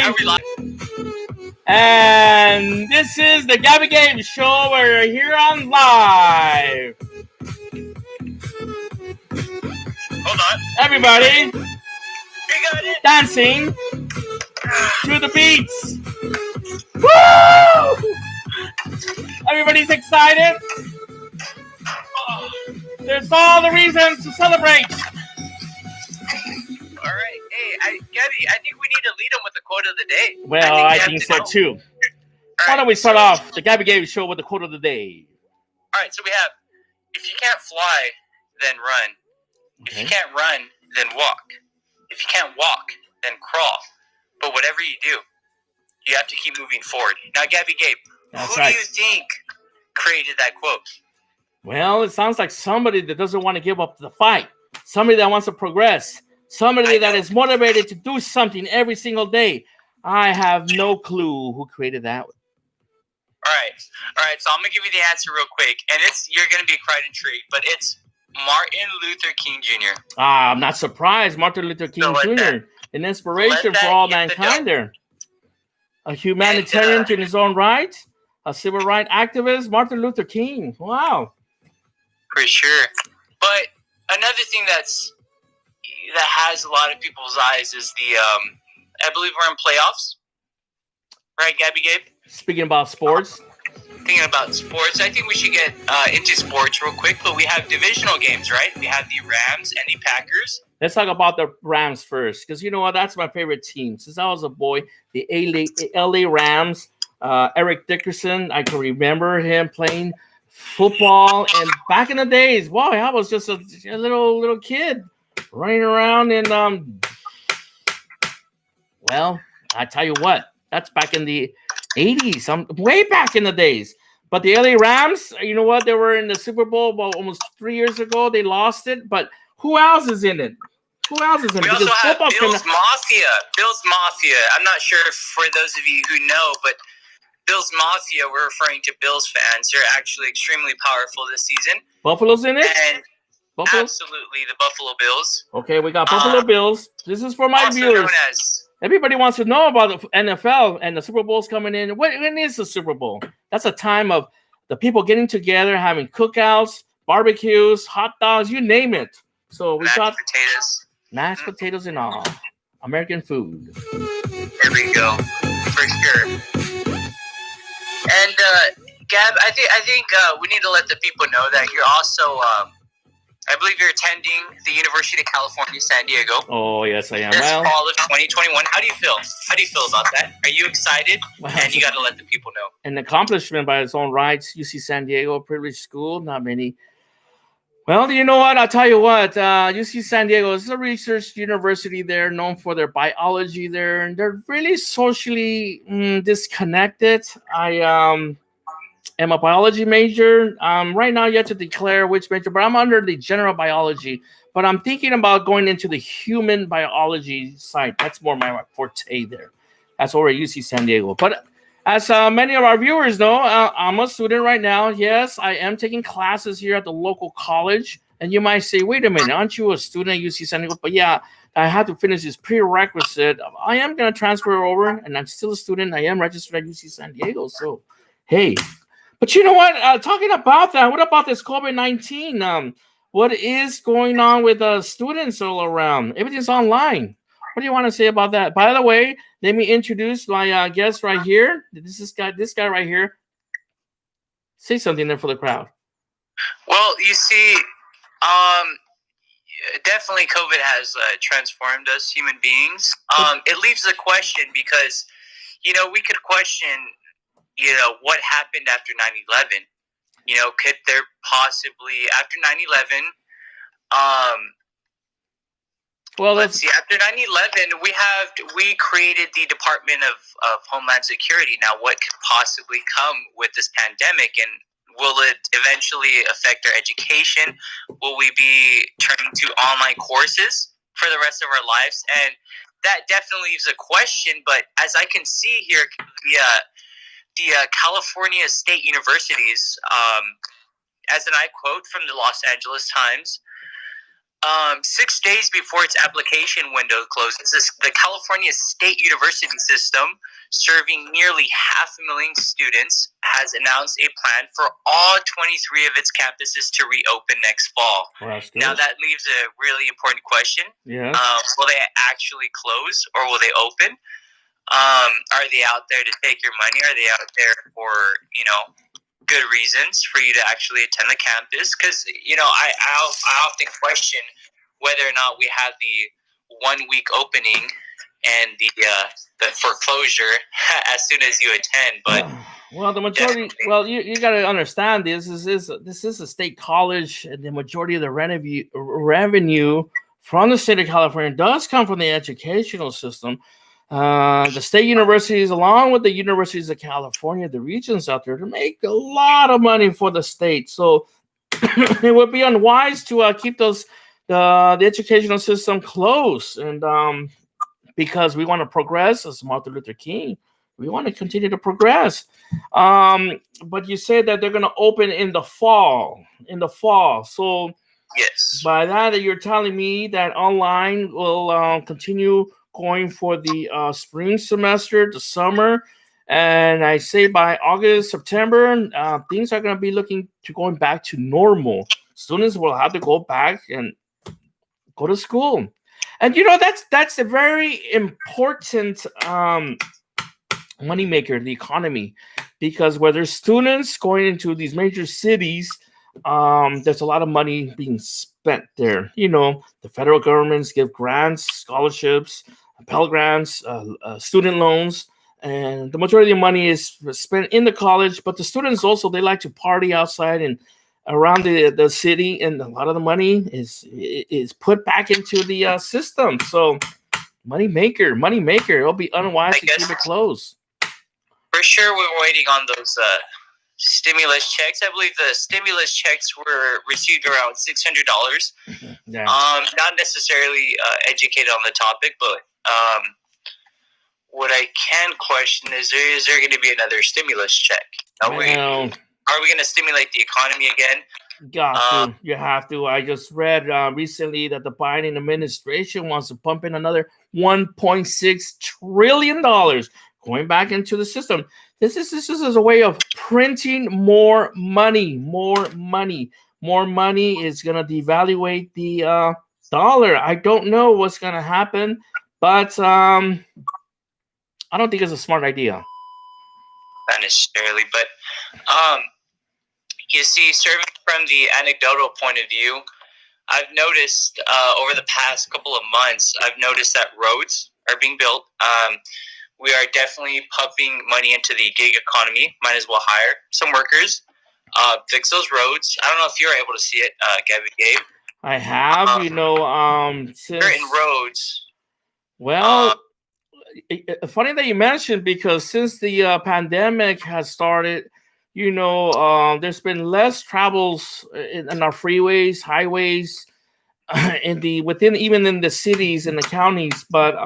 Are we live? And this is the Gabby Game Show. We're here on live. Hold on. Everybody We got it. dancing to the beats. Woo! Everybody's excited. There's all the reasons to celebrate. All right. Hey, Gabby, I think we need to lead them with the quote of the day. Well, I think so too. Why don't we start off the Gabby Game Show with the quote of the day? All right, so we have, if you can't fly, then run. If you can't run, then walk. If you can't walk, then crawl. But whatever you do, you have to keep moving forward. Now, Gabby Gabe, who do you think created that quote? Well, it sounds like somebody that doesn't want to give up the fight. Somebody that wants to progress. Somebody that is motivated to do something every single day. I have no clue who created that one. All right. So I'm gonna give you the answer real quick, and you're gonna be quite intrigued, but it's Martin Luther King Jr. I'm not surprised. Martin Luther King Jr. An inspiration for all mankind. There, a humanitarian in his own right, a civil rights activist, Martin Luther King. Wow, for sure. But another thing that has a lot of people's eyes is the I believe we're in playoffs, right, Gabby Gabe? Speaking about sports. Thinking about sports, I think we should get into sports real quick, but we have divisional games, right? We have the Rams and the Packers. Let's talk about the Rams first, because you know what? That's my favorite team. Since I was a boy, the LA Rams, Eric Dickerson, I can remember him playing football. And back in the days, wow, I was just a little kid running around. And, well, I tell you what, that's back in the 80s, way back in the days. But the LA Rams, you know what? They were in the Super Bowl almost 3 years ago. They lost it. But who else is in it? Who else is in it? We also have Bills Mafia. Bills Mafia. I'm not sure for those of you who know, but Bills Mafia, we're referring to Bills fans. They're actually extremely powerful this season. Buffalo's in it? And absolutely, the Buffalo Bills. Okay, we got Buffalo Bills. This is for my viewers. Everybody wants to know about the NFL and the Super Bowl's coming in. When is the Super Bowl? That's a time of the people getting together, having cookouts, barbecues, hot dogs, you name it. So we got mashed potatoes and all. American food. There we go. For sure. And Gab, I think we need to let the people know that you're also I believe you're attending the University of California, San Diego. Oh, yes, I am. This fall of 2021. How do you feel? How do you feel about that? Are you excited? Well, and you got to let the people know. An accomplishment by its own rights. UC San Diego, a privileged school. Not many. Well, you know what? I'll tell you what. UC San Diego is a research university there, known for their biology there. And they're really socially disconnected. I am a biology major. Right now, yet to declare which major, but I'm under the general biology. But I'm thinking about going into the human biology side. That's more my forte there. That's over at UC San Diego. But as many of our viewers know, I'm a student right now. Yes, I am taking classes here at the local college. And you might say, wait a minute, aren't you a student at UC San Diego? But yeah, I had to finish this prerequisite. I am going to transfer over, and I'm still a student. I am registered at UC San Diego. So, hey. But you know what? Talking about that, what about this COVID-19? What is going on with students all around? Everything's online. What do you want to say about that? By the way, let me introduce my guest right here. This guy right here. Say something there for the crowd. Well, you see, definitely COVID has transformed us human beings. It leaves a question because, we could question what happened after 9/11? Could there possibly, after 9/11, well, let's see, after 9/11, we created the Department of Homeland Security. Now, what could possibly come with this pandemic, and will it eventually affect our education? Will we be turning to online courses for the rest of our lives? And that definitely leaves a question, but as I can see here, the California State Universities, as and I quote from the Los Angeles Times, 6 days before its application window closes, the California State University System, serving nearly 500,000 students, has announced a plan for all 23 of its campuses to reopen next fall. Well, that's good. Now, that leaves a really important question. Yeah. Will they actually close or will they open? Are they out there to take your money? Are they out there for, good reasons for you to actually attend the campus? Because, I often question whether or not we have the 1 week opening and the foreclosure as soon as you attend. But well, the majority. Well, you got to understand this is a state college, and the majority of the revenue from the state of California does come from the educational system. The state universities, along with the universities of California, the regions out there, to make a lot of money for the state. So it would be unwise to keep the educational system closed, and because we want to progress, as Martin Luther King, we want to continue to progress. But you say that they're going to open in the fall. So yes, by that you're telling me that online will continue going for the spring semester, the summer, and I say by August, September, things are going to be looking to going back to normal. Students will have to go back and go to school, and that's a very important moneymaker, the economy, because where there's students going into these major cities, there's a lot of money being spent there. The federal governments give grants, scholarships, Pell Grants, student loans, and the majority of the money is spent in the college. But the students also, they like to party outside and around the city, and a lot of the money is put back into the system. So money maker. It'll be unwise to keep it closed. For sure, we're waiting on those stimulus checks. I believe the stimulus checks were received around $600. Yeah. Not necessarily educated on the topic, but what I can question is there going to be another stimulus check? Are we going to stimulate the economy again? You have to. I just read recently that the Biden administration wants to pump in another $1.6 trillion going back into the system. This is a way of printing more money. More money is going to devaluate the dollar. I don't know what's going to happen, but I don't think it's a smart idea. Not necessarily, but you see, serving from the anecdotal point of view, I've noticed over the past couple of months, I've noticed that roads are being built. We are definitely pumping money into the gig economy. Might as well hire some workers, fix those roads. I don't know if you're able to see it, Gabe. I have, certain roads. Well, funny that you mentioned, because since the pandemic has started, there's been less travels in our freeways, highways, even in the cities and the counties. But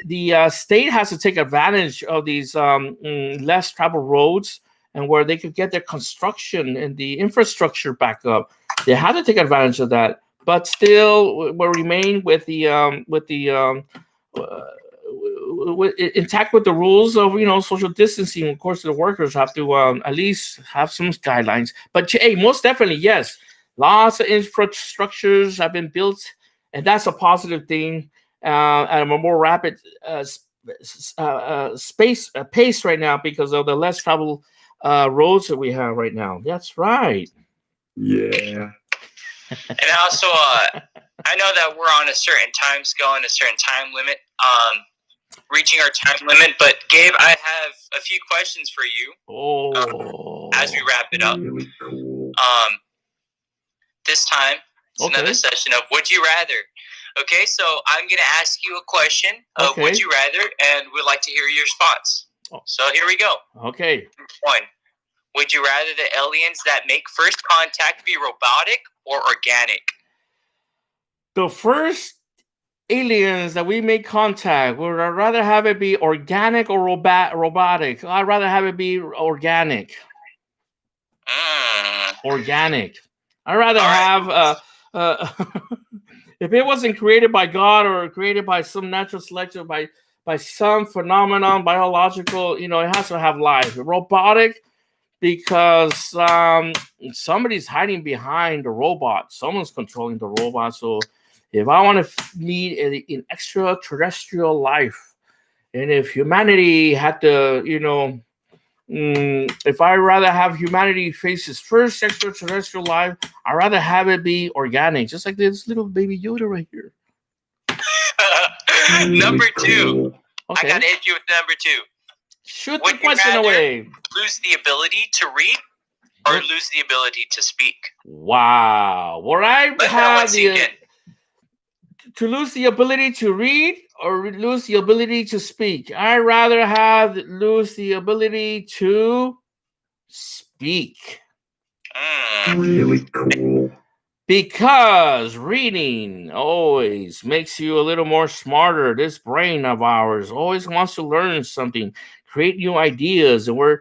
the state has to take advantage of these less traveled roads, and where they could get their construction and the infrastructure back up. They have to take advantage of that, but still will remain with the intact with the rules of social distancing. Of course, the workers have to at least have some guidelines. But hey, most definitely, yes, lots of infrastructures have been built, and that's a positive thing. At a more rapid pace right now, because of the less travel roads that we have right now. That's right. Yeah. And also, I know that we're on a certain time scale and a certain time limit, reaching our time limit. But Gabe, I have a few questions for you. As we wrap it up. Really cool. This time, it's another session of Would You Rather. Okay, so I'm going to ask you a question of Would you rather, and we'd like to hear your response. So here we go. Okay. 1. Would you rather the aliens that make first contact be robotic or organic? The first aliens that we make contact, would I rather have it be organic or robotic? I'd rather have it be organic. Organic. I'd rather have uh, if it wasn't created by God or created by some natural selection, by some phenomenon, biological, it has to have life. Robotic, because somebody's hiding behind the robot. Someone's controlling the robot. So if I want to meet an extraterrestrial life, and if humanity had to, if I rather have humanity face its first extraterrestrial life, I'd rather have it be organic, just like this little baby Yoda right here. Number two. Cool. I Okay, gotta hit you with number two. shoot the Would you question rather away. lose the ability to read or lose the ability to speak? Wow. Will I Let that one have sink in. to lose the ability to read or lose the ability to speak? I'd rather have lose the ability to speak, Really cool. because reading always makes you a little more smarter. This brain of ours always wants to learn something, create new ideas, and we're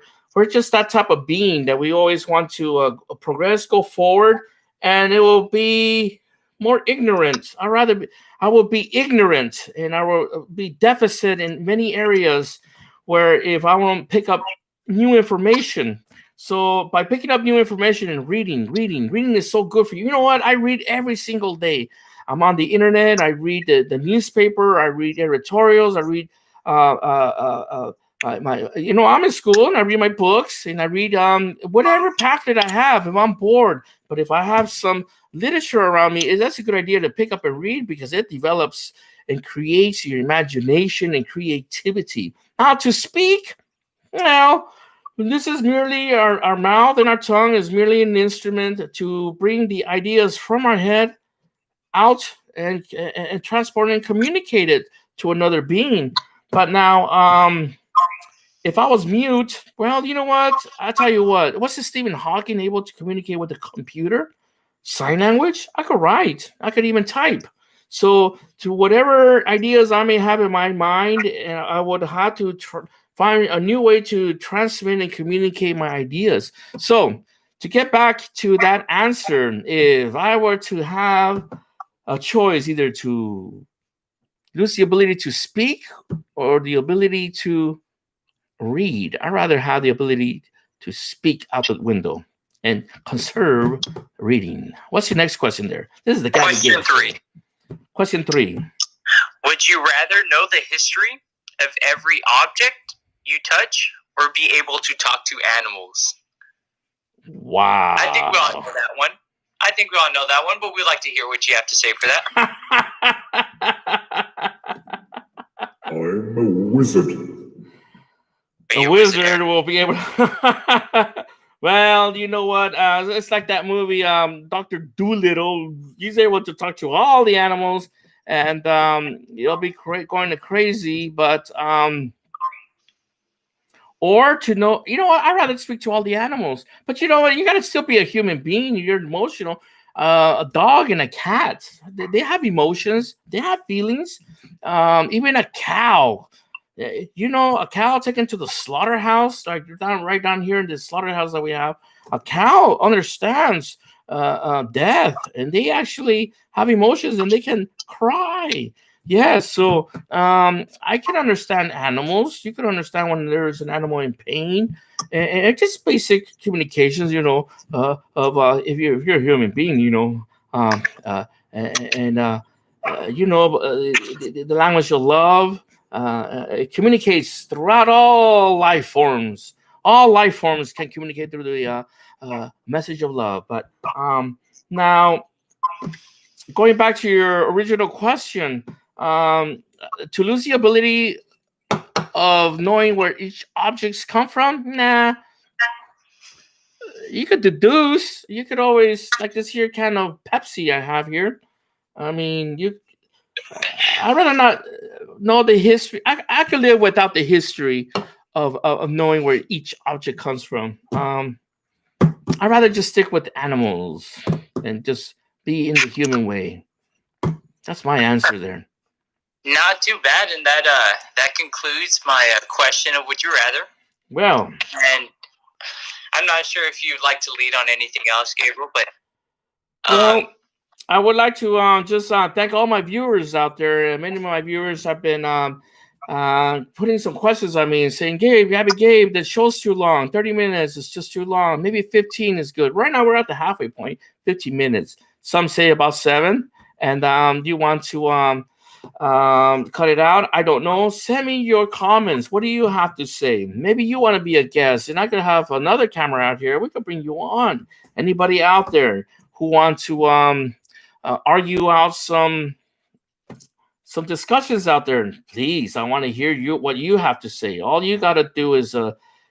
just that type of being that we always want to progress, go forward, and it will be more ignorant. I will be ignorant, and I will be deficit in many areas where if I want to pick up new information. So by picking up new information and reading is so good for you. You know what? I read every single day. I'm on the internet. I read the newspaper. I read editorials. I read I'm in school and I read my books and I read whatever pamphlet I have if I'm bored. But if I have some literature around me, that's a good idea to pick up and read, because it develops and creates your imagination and creativity. Now to speak, well, this is merely our mouth, and our tongue is merely an instrument to bring the ideas from our head out and transport and communicate it to another being. But now, if I was mute, well, you know what? I tell you what. Wasn't Stephen Hawking able to communicate with the computer? Sign language? I could write. I could even type. So, to whatever ideas I may have in my mind, I would have to find a new way to transmit and communicate my ideas. So, to get back to that answer, if I were to have a choice either to lose the ability to speak or the ability to read, I'd rather have the ability to speak out the window and conserve reading. What's your next question there? This is the guy. Question three. Question 3. Would you rather know the history of every object you touch or be able to talk to animals? Wow. I think we all know that one. But we'd like to hear what you have to say for that. I'm a wizard. A wizard will be able to. Well, you know what? It's like that movie, Dr. Dolittle. He's able to talk to all the animals, and you'll be going to crazy. But or to know, you know what? I'd rather speak to all the animals. But you know what? You got to still be a human being. You're emotional. A dog and a cat, they have emotions. They have feelings. Even a cow. A cow taken to the slaughterhouse, like right down here in the slaughterhouse that we have. A cow understands death, and they actually have emotions, and they can cry. Yes, so I can understand animals. You can understand when there is an animal in pain, and just basic communications. Of if you're a human being, the language of love. It communicates throughout all life forms. All life forms can communicate through the message of love. But now, going back to your original question, to lose the ability of knowing where each objects come from, nah. You could deduce. You could always, like this here can of Pepsi I have here. I mean, I'd rather not know the history. I could live without the history of knowing where each object comes from. I'd rather just stick with animals and just be in the human way. That's my answer there. Not too bad, and that concludes my question of would you rather. Well, and I'm not sure if you'd like to lead on anything else, Gabriel, but well, I would like to just thank all my viewers out there. Many of my viewers have been putting some questions on me and saying, Gabe, the show's too long. 30 minutes is just too long. Maybe 15 is good. Right now, we're at the halfway point, 15 minutes. Some say about 7. And you want to cut it out? I don't know. Send me your comments. What do you have to say? Maybe you want to be a guest, and I could have another camera out here. We could bring you on. Anybody out there who want to argue out some discussions out there, please, I want to hear what you have to say. All you got to do is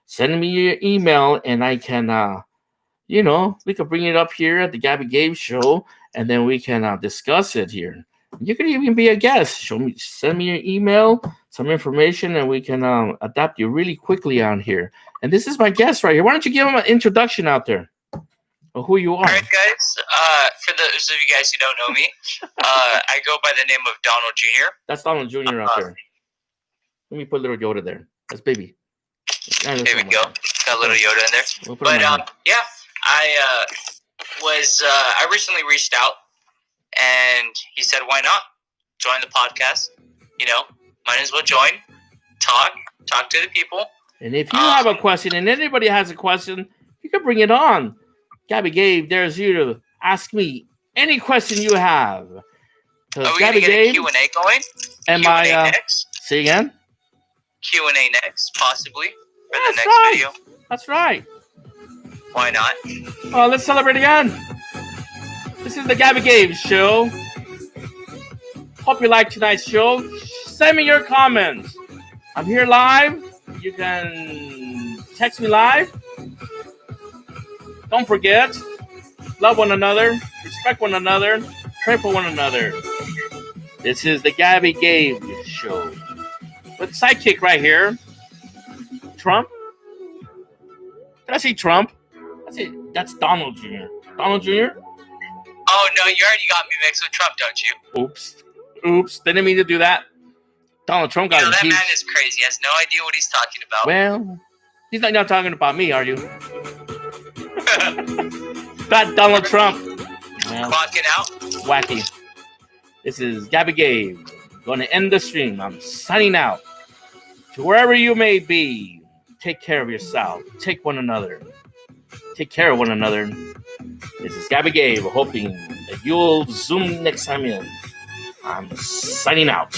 send me your email, and I can, we can bring it up here at the Gabby Gabe Show, and then we can discuss it here. You could even be a guest. Send me your email, some information, and we can adapt you really quickly on here. And this is my guest right here. Why don't you give him an introduction out there of who you are? All right, guys. For those of you guys who don't know me, I go by the name of Donald Jr. That's Donald Jr. out there. Let me put little Yoda there. That's baby. There we go. Got a little Yoda in there. But yeah, I recently reached out, and he said, "Why not join the podcast? Might as well join, talk to the people." And if you have a question, and anybody has a question, you can bring it on. Gabby Gabe, there's you to ask me any question you have. Are we going to get a Q&A going? And Q&A next? Say again? Q&A next, possibly, for the next video. That's right. Why not? Well, let's celebrate again. This is the Gabby Gabe Show. Hope you like tonight's show. Send me your comments. I'm here live. You can text me live. Don't forget, love one another, respect one another, pray for one another. This is the Gabby Gabe Show. With sidekick right here, Trump. Did I say Trump? That's Donald Jr. Donald Jr.? Oh, no, you already got me mixed with Trump, don't you? Oops. Didn't mean to do that. Donald Trump got that man is crazy. He has no idea what he's talking about. Well, he's not talking about me, are you? That Donald Trump. Well, walking out. Wacky. This is Gabby Gabe. Going to end the stream. I'm signing out. To wherever you may be, take care of yourself. Take care of one another. This is Gabby Gabe, hoping that you'll Zoom next time in. I'm signing out.